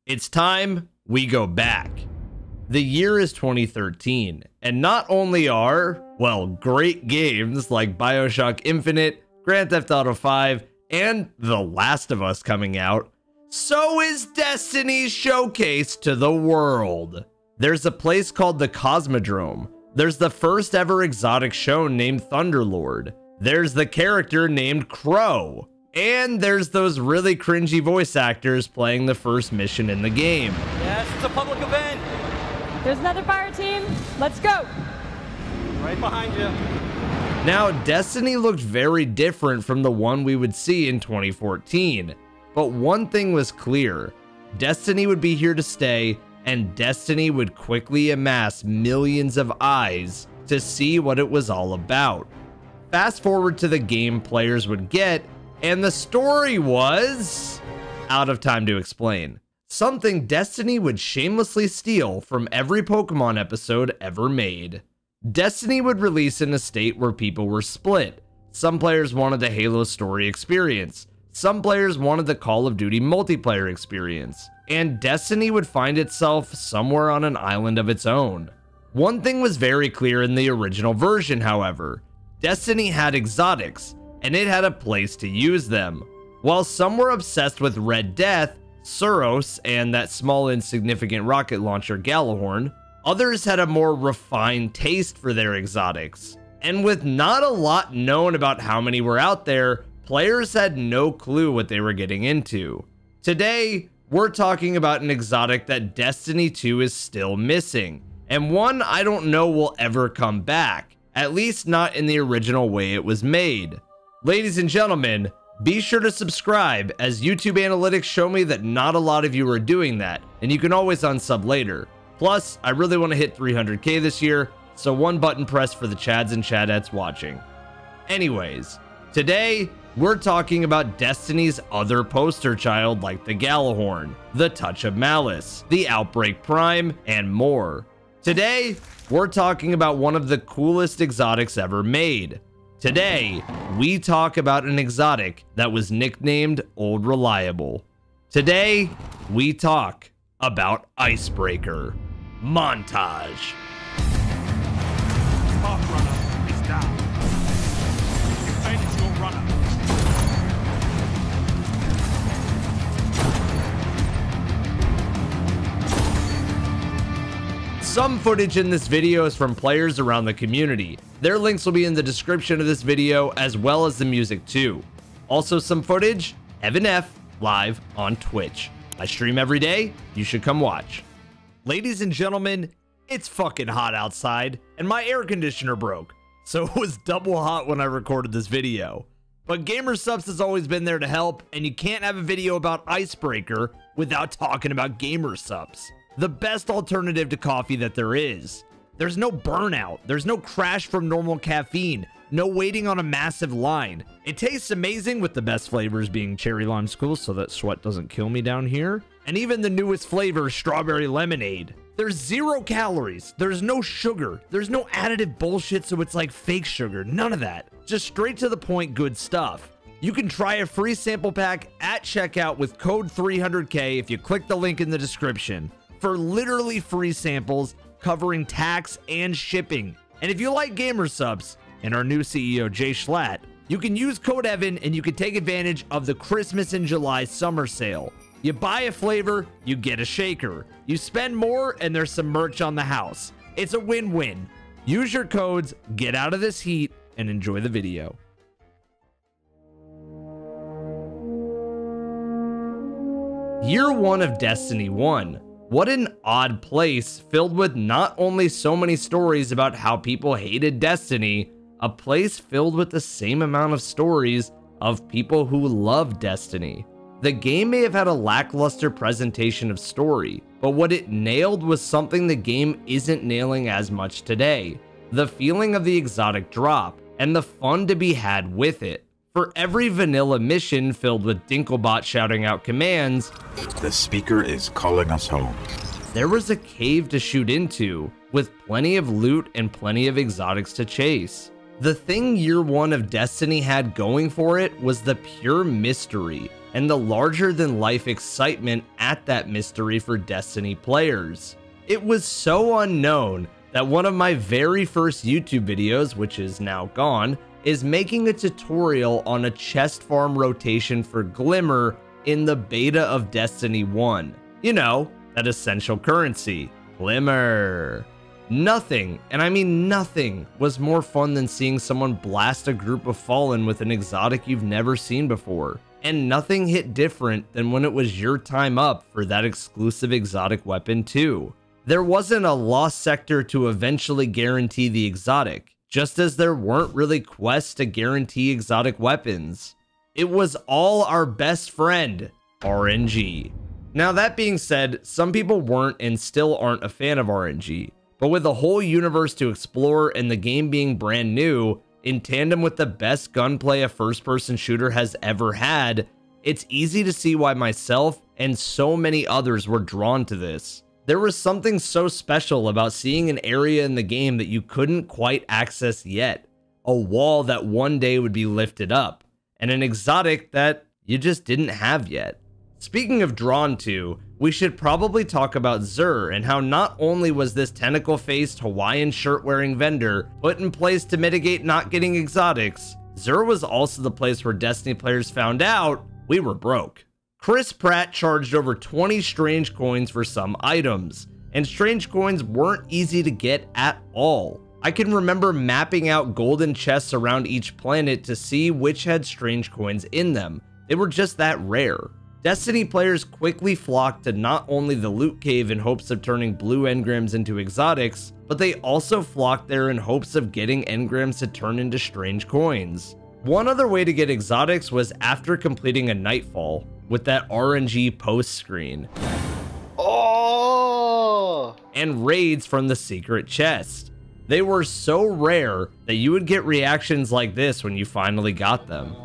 It's time we go back. The year is 2013, and not only are, well, great games like BioShock Infinite, Grand Theft Auto 5, and The Last of Us coming out, so is Destiny's showcase to the world. There's a place called the Cosmodrome. There's the first ever exotic show named Thunderlord. There's the character named Crow. And there's those really cringy voice actors playing the first mission in the game. Yes, it's a public event. There's another fire team. Let's go. Right behind you. Now, Destiny looked very different from the one we would see in 2014. But one thing was clear. Destiny would be here to stay, and Destiny would quickly amass millions of eyes to see what it was all about. Fast forward to the game players would get, and the story was out of time to explain. Something Destiny would shamelessly steal from every Pokemon episode ever made. Destiny would release in a state where people were split. Some players wanted the Halo story experience. Some players wanted the Call of Duty multiplayer experience. And Destiny would find itself somewhere on an island of its own. One thing was very clear in the original version, however. Destiny had exotics, and it had a place to use them. While some were obsessed with Red Death, Suros, and that small insignificant rocket launcher Gjallarhorn, others had a more refined taste for their exotics. And with not a lot known about how many were out there, players had no clue what they were getting into. Today, we're talking about an exotic that Destiny 2 is still missing, and one I don't know will ever come back, at least not in the original way it was made. Ladies and gentlemen, be sure to subscribe, as YouTube analytics show me that not a lot of you are doing that, and you can always unsub later. Plus, I really want to hit 300k this year, so one button press for the Chads and Chadettes watching. Anyways, today, we're talking about Destiny's other poster child like the Gjallarhorn, the Touch of Malice, the Outbreak Prime, and more. Today, we're talking about one of the coolest exotics ever made. Today, we talk about an exotic that was nicknamed Old Reliable. Today, we talk about Icebreaker. Montage. Park runner is down. Defend your runner. Some footage in this video is from players around the community. Their links will be in the description of this video, as well as the music too. Also some footage, Evan F. live on Twitch. I stream every day, you should come watch. Ladies and gentlemen, it's fucking hot outside, and my air conditioner broke, so it was double hot when I recorded this video. But GamerSupps has always been there to help, and you can't have a video about Icebreaker without talking about GamerSupps, the best alternative to coffee that there is. There's no burnout, there's no crash from normal caffeine, no waiting on a massive line. It tastes amazing, with the best flavors being cherry limescool so that sweat doesn't kill me down here, and even the newest flavor, strawberry lemonade. There's 0 calories, there's no sugar, there's no additive bullshit so it's like fake sugar, none of that. Just straight to the point good stuff. You can try a free sample pack at checkout with code 300k if you click the link in the description for literally free samples covering tax and shipping. And if you like GamerSupps and our new CEO Jay Schlatt, you can use code Evan and you can take advantage of the Christmas in July summer sale. You buy a flavor, you get a shaker. You spend more and there's some merch on the house. It's a win-win. Use your codes, get out of this heat, and enjoy the video. Year 1 of Destiny 1. What an odd place, filled with not only so many stories about how people hated Destiny, a place filled with the same amount of stories of people who love Destiny. The game may have had a lackluster presentation of story, but what it nailed was something the game isn't nailing as much today: the feeling of the exotic drop, and the fun to be had with it. For every vanilla mission filled with Dinklebot shouting out commands, "The speaker is calling us home," there was a cave to shoot into, with plenty of loot and plenty of exotics to chase. The thing Year 1 of Destiny had going for it was the pure mystery. and the larger-than-life excitement at that mystery for Destiny players. It was so unknown that one of my very first YouTube videos, which is now gone, is making a tutorial on a chest farm rotation for Glimmer in the beta of Destiny 1. You know, that essential currency, Glimmer. Nothing, and I mean nothing, was more fun than seeing someone blast a group of Fallen with an exotic you've never seen before. And nothing hit different than when it was your time up for that exclusive exotic weapon too. There wasn't a lost sector to eventually guarantee the exotic, just as there weren't really quests to guarantee exotic weapons. It was all our best friend, RNG. Now that being said, some people weren't and still aren't a fan of RNG. But with a whole universe to explore and the game being brand new, in tandem with the best gunplay a first-person shooter has ever had, it's easy to see why myself and so many others were drawn to this. There was something so special about seeing an area in the game that you couldn't quite access yet, a wall that one day would be lifted up, and an exotic that you just didn't have yet. Speaking of drawn to, we should probably talk about Xur and how not only was this tentacle-faced Hawaiian shirt-wearing vendor put in place to mitigate not getting exotics, Xur was also the place where Destiny players found out we were broke. Chris Pratt charged over 20 strange coins for some items, and strange coins weren't easy to get at all. I can remember mapping out golden chests around each planet to see which had strange coins in them. They were just that rare. Destiny players quickly flocked to not only the loot cave in hopes of turning blue engrams into exotics, but they also flocked there in hopes of getting engrams to turn into strange coins. One other way to get exotics was after completing a nightfall, with that RNG post screen. Oh! And raids from the secret chest. They were so rare that you would get reactions like this when you finally got them.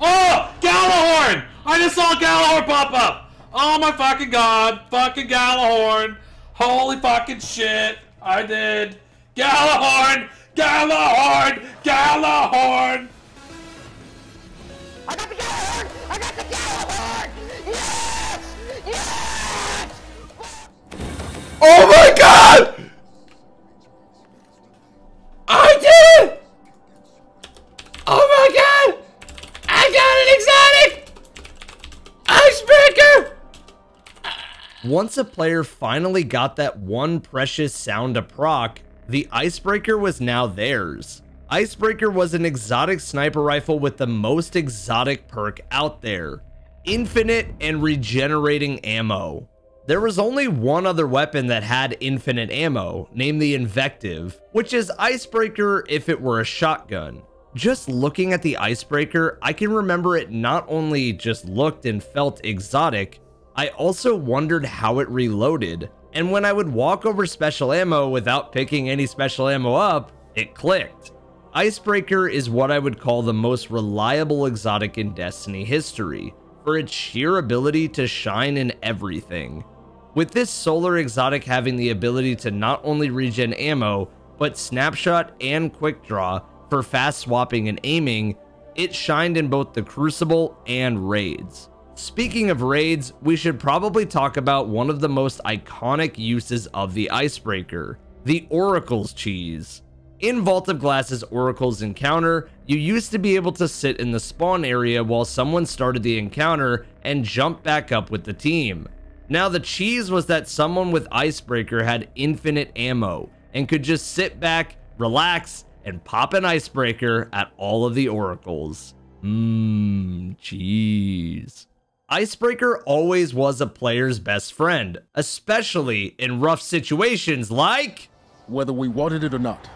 Oh! Gallahorn! I just saw Gallahorn pop up! Oh my fucking god! Fucking Gallahorn! Holy fucking shit! I did! Gallahorn! Gallahorn! Gallahorn! I got the Gallahorn! I got the Gallahorn! Yes! Yes! Oh my god! I did it! Oh my god! I got an exotic! Icebreaker! Once a player finally got that one precious sound to proc, the Icebreaker was now theirs. Icebreaker was an exotic sniper rifle with the most exotic perk out there: infinite and regenerating ammo. There was only one other weapon that had infinite ammo, named the Invective, which is Icebreaker if it were a shotgun. Just looking at the Icebreaker, I can remember it not only just looked and felt exotic, I also wondered how it reloaded. And when I would walk over special ammo without picking any special ammo up, it clicked. Icebreaker is what I would call the most reliable exotic in Destiny history, for its sheer ability to shine in everything. With this solar exotic having the ability to not only regen ammo, but snapshot and quick draw for fast swapping and aiming, it shined in both the Crucible and raids. Speaking of raids, we should probably talk about one of the most iconic uses of the Icebreaker, the Oracle's cheese. In Vault of Glass's Oracle's encounter, you used to be able to sit in the spawn area while someone started the encounter and jump back up with the team. Now the cheese was that someone with Icebreaker had infinite ammo and could just sit back, relax, and pop an Icebreaker at all of the Oracles. Cheese. Icebreaker always was a player's best friend, especially in rough situations like... Whether we wanted it or not,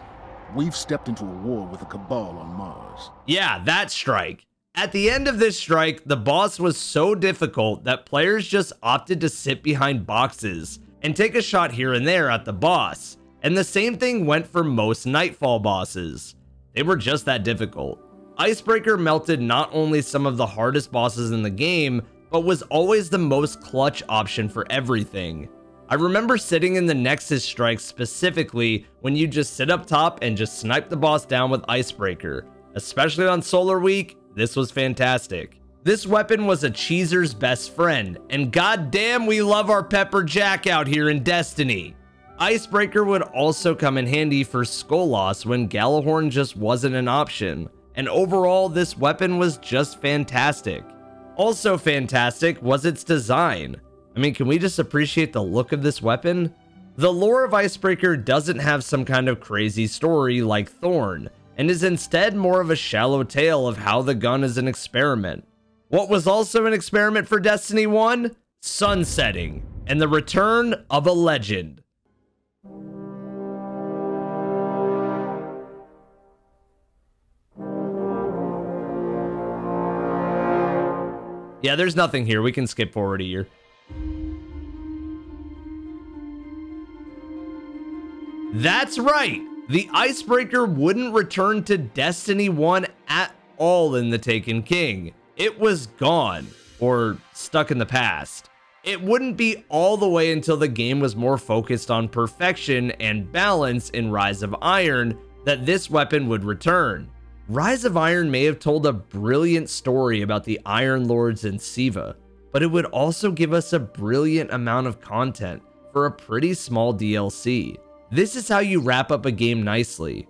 we've stepped into a war with the Cabal on Mars. Yeah, that strike. At the end of this strike, the boss was so difficult that players just opted to sit behind boxes and take a shot here and there at the boss. And the same thing went for most Nightfall bosses. They were just that difficult. Icebreaker melted not only some of the hardest bosses in the game, but was always the most clutch option for everything. I remember sitting in the Nexus strike specifically when you just sit up top and just snipe the boss down with Icebreaker. Especially on Solar Week, this was fantastic. This weapon was a cheeser's best friend, and goddamn we love our Pepper Jack out here in Destiny. Icebreaker would also come in handy for skull loss when Gjallarhorn just wasn't an option, and overall this weapon was just fantastic. Also fantastic was its design. I mean, can we just appreciate the look of this weapon? The lore of Icebreaker doesn't have some kind of crazy story like Thorn, and is instead more of a shallow tale of how the gun is an experiment. What was also an experiment for Destiny 1? Sunsetting, and the return of a legend. Yeah, there's nothing here. We can skip forward a year. That's right. The Icebreaker wouldn't return to Destiny 1 at all in the Taken King. It was gone, or stuck in the past. It wouldn't be all the way until the game was more focused on perfection and balance in Rise of Iron that this weapon would return. Rise of Iron may have told a brilliant story about the Iron Lords and Siva, but it would also give us a brilliant amount of content for a pretty small DLC. This is how you wrap up a game nicely.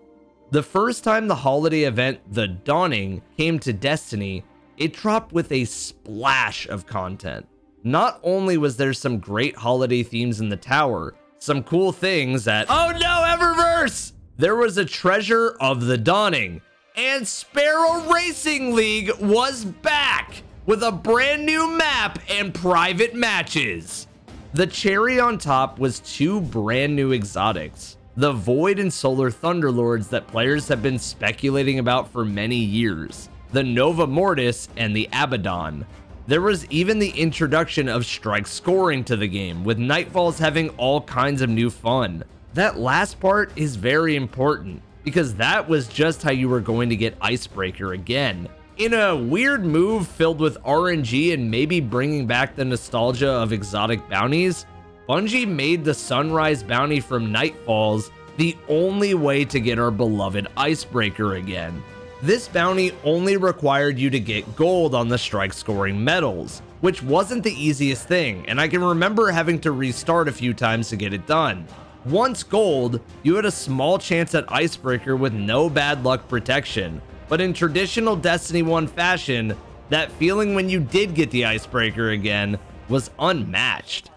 The first time the holiday event, The Dawning, came to Destiny, it dropped with a splash of content. Not only was there some great holiday themes in the tower, some cool things that, oh no, Eververse! There was a treasure of The Dawning, and Sparrow Racing League was back with a brand new map and private matches. The cherry on top was two brand new exotics, the Void and Solar Thunderlords that players have been speculating about for many years, the Nova Mortis and the Abaddon. There was even the introduction of strike scoring to the game, with Nightfalls having all kinds of new fun. That last part is very important, because that was just how you were going to get Icebreaker again. In a weird move filled with RNG and maybe bringing back the nostalgia of exotic bounties, Bungie made the Sunrise bounty from Nightfalls the only way to get our beloved Icebreaker again. This bounty only required you to get gold on the strike scoring medals, which wasn't the easiest thing, and I can remember having to restart a few times to get it done. Once gold, you had a small chance at Icebreaker with no bad luck protection, but in traditional Destiny 1 fashion, that feeling when you did get the Icebreaker again was unmatched.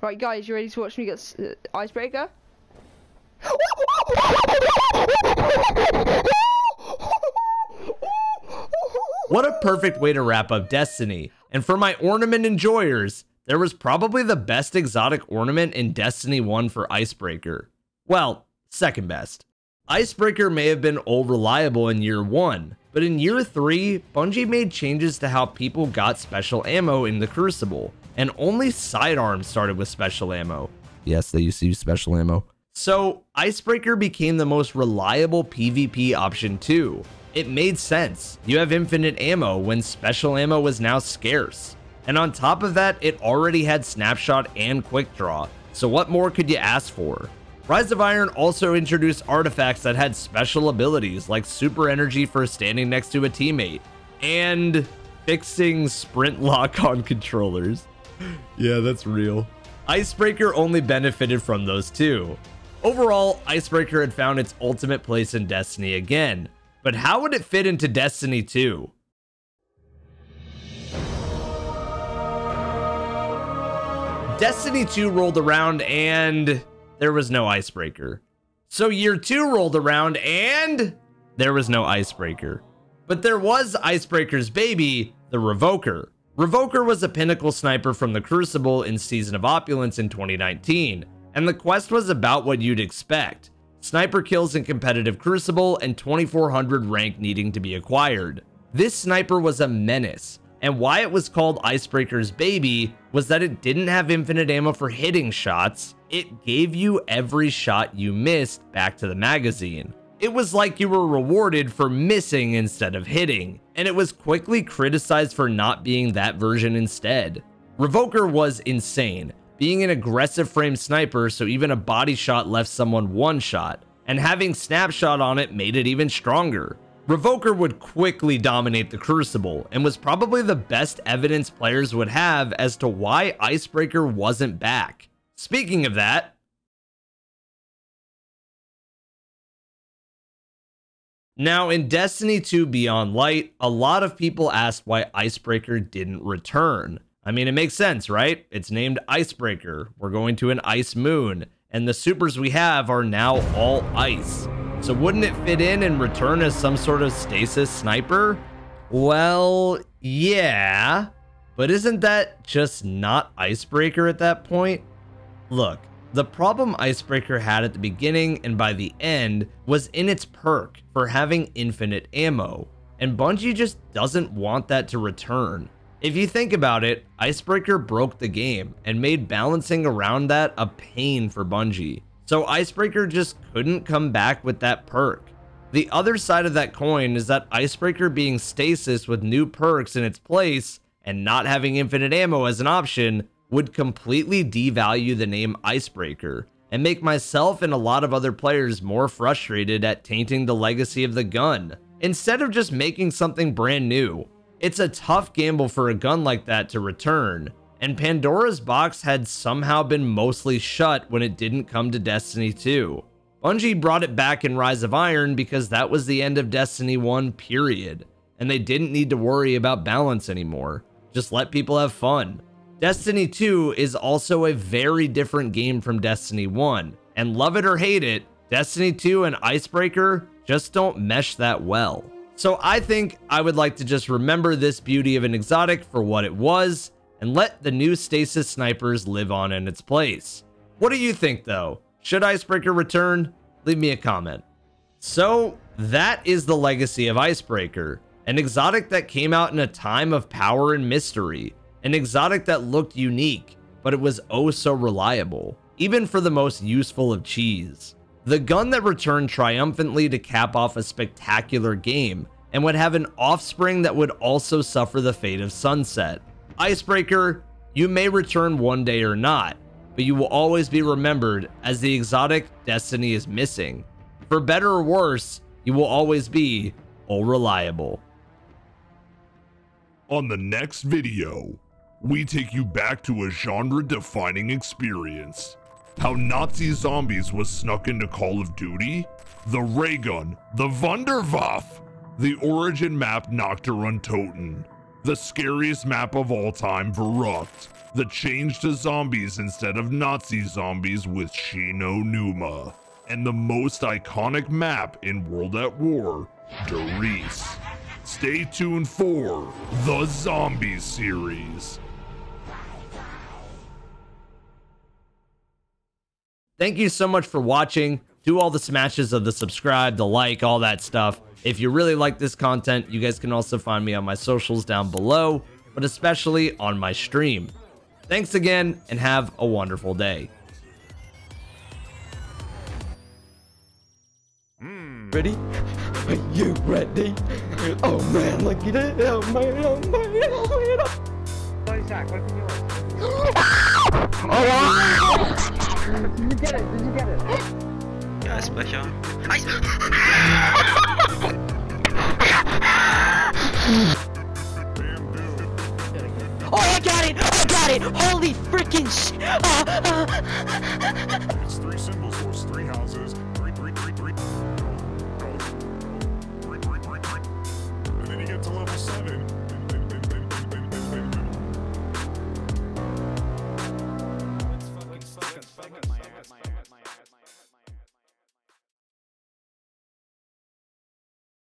Right guys, you ready to watch me get Icebreaker? What a perfect way to wrap up Destiny. And for my ornament enjoyers, there was probably the best exotic ornament in Destiny 1 for Icebreaker. Well, second best. Icebreaker may have been old reliable in year 1, but in year 3, Bungie made changes to how people got special ammo in the Crucible, and only sidearms started with special ammo. Yes, they used to use special ammo. So, Icebreaker became the most reliable PvP option too. It made sense. You have infinite ammo when special ammo was now scarce. And on top of that, it already had Snapshot and Quick Draw, so what more could you ask for? Rise of Iron also introduced artifacts that had special abilities like super energy for standing next to a teammate, and fixing sprint lock on controllers. Yeah, that's real. Icebreaker only benefited from those too. Overall, Icebreaker had found its ultimate place in Destiny again, but how would it fit into Destiny 2? Destiny 2 rolled around and there was no Icebreaker. So year 2 rolled around and there was no Icebreaker. But there was Icebreaker's baby, the Revoker. Revoker was a pinnacle sniper from the Crucible in Season of Opulence in 2019, and the quest was about what you'd expect. Sniper kills in competitive Crucible and 2400 rank needing to be acquired. This sniper was a menace, and why it was called Icebreaker's baby was that it didn't have infinite ammo for hitting shots, it gave you every shot you missed back to the magazine. It was like you were rewarded for missing instead of hitting, and it was quickly criticized for not being that version instead. Revoker was insane, being an aggressive frame sniper so even a body shot left someone one shot. and having Snapshot on it made it even stronger. Revoker would quickly dominate the Crucible, and was probably the best evidence players would have as to why Icebreaker wasn't back. Speaking of that, now in Destiny 2 Beyond Light, a lot of people asked why Icebreaker didn't return. I mean, it makes sense, right? It's named Icebreaker. We're going to an ice moon, and the supers we have are now all ice. So wouldn't it fit in and return as some sort of stasis sniper? Well, yeah, but isn't that just not Icebreaker at that point? Look, the problem Icebreaker had at the beginning and by the end was in its perk for having infinite ammo, and Bungie just doesn't want that to return. If you think about it, Icebreaker broke the game and made balancing around that a pain for Bungie. So Icebreaker just couldn't come back with that perk. The other side of that coin is that Icebreaker being stasis with new perks in its place and not having infinite ammo as an option would completely devalue the name Icebreaker and make myself and a lot of other players more frustrated at tainting the legacy of the gun, instead of just making something brand new. It's a tough gamble for a gun like that to return, and Pandora's box had somehow been mostly shut when it didn't come to Destiny 2. Bungie brought it back in Rise of Iron because that was the end of Destiny 1, period, and they didn't need to worry about balance anymore. Just let people have fun. Destiny 2 is also a very different game from Destiny 1, and love it or hate it, Destiny 2 and Icebreaker just don't mesh that well. So I think I would like to just remember this beauty of an exotic for what it was, and let the new stasis snipers live on in its place. What do you think though? Should Icebreaker return? Leave me a comment. So that is the legacy of Icebreaker, an exotic that came out in a time of power and mystery, an exotic that looked unique, but it was oh so reliable, even for the most useful of cheese. The gun that returned triumphantly to cap off a spectacular game, and would have an offspring that would also suffer the fate of sunset. Icebreaker, you may return one day or not, but you will always be remembered as the exotic Destiny is missing. For better or worse, you will always be reliable. On the next video, we take you back to a genre-defining experience. How Nazi zombies was snuck into Call of Duty, the ray gun, the Wunderwaffe, the origin map Nocturne Toten, the scariest map of all time Verrucht, the change to zombies instead of Nazi zombies with Shino Numa, and the most iconic map in World at War, Der Riese. Stay tuned for the Zombies series. Thank you so much for watching. Do all the smashes of the subscribe, the like, all that stuff. If you really like this content, you guys can also find me on my socials down below, but especially on my stream. Thanks again, and have a wonderful day. Ready? Are you ready? Oh man, look at it. Oh man, oh man, oh man. Did you get it? Did you get it? Ja, Icebreaker. Oh, I got it! I got it! Holy freaking shit! It's 3 symbols, so it's 3 houses.